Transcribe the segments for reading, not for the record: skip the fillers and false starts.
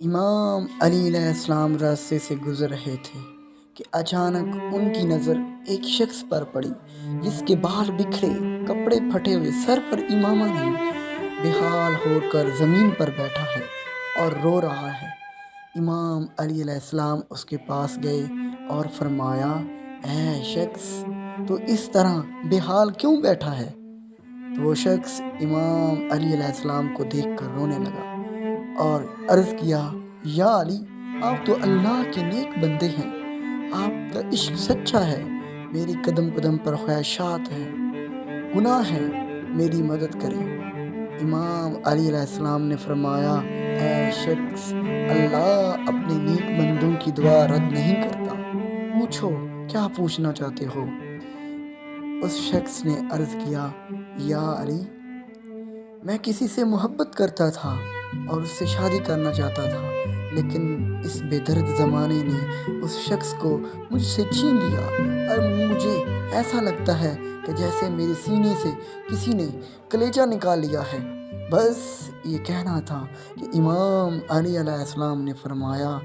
امام علی علیہ السلام راستے سے گزر رہے تھے کہ اچانک ان کی نظر ایک شخص پر پڑی جس کے بال بکھرے، کپڑے پھٹے ہوئے، سر پر امامہ نہیں، بے حال ہو کر زمین پر بیٹھا ہے اور رو رہا ہے۔ امام علی علیہ السلام اس کے پاس گئے اور فرمایا، اے شخص، تو اس طرح بے حال کیوں بیٹھا ہے؟ تو وہ شخص امام علی علیہ السلام کو دیکھ کر رونے لگا اور عرض کیا، یا علی، آپ تو اللہ کے نیک بندے ہیں، آپ کا عشق سچا ہے، میری قدم قدم پر خواہشات ہیں، گناہ ہے، میری مدد کریں۔ امام علی علیہ السلام نے فرمایا، اے شخص، اللہ اپنے نیک بندوں کی دعا رد نہیں کرتا، پوچھو کیا پوچھنا چاہتے ہو۔ اس شخص نے عرض کیا، یا علی، میں کسی سے محبت کرتا تھا اور اس سے شادی کرنا چاہتا تھا، لیکن اس بے درد زمانے نے اس شخص کو مجھ سے چھین لیا اور مجھے ایسا لگتا ہے کہ جیسے میرے سینے سے کسی نے کلیجہ نکال لیا ہے۔ بس یہ کہنا تھا کہ امام علی علیہ السلام نے فرمایا،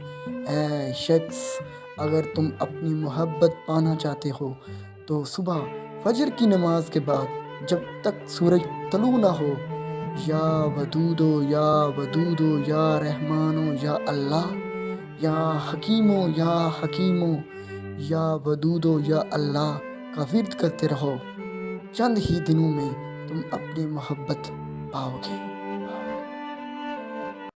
اے شخص، اگر تم اپنی محبت پانا چاہتے ہو تو صبح فجر کی نماز کے بعد جب تک سورج طلوع نہ ہو، یا ودودو یا ودودو یا رحمانو یا اللہ، یا حکیمو یا حکیمو یا ودودو یا اللہ کا ورد کرتے رہو۔ چند ہی دنوں میں تم اپنی محبت پاؤ گے۔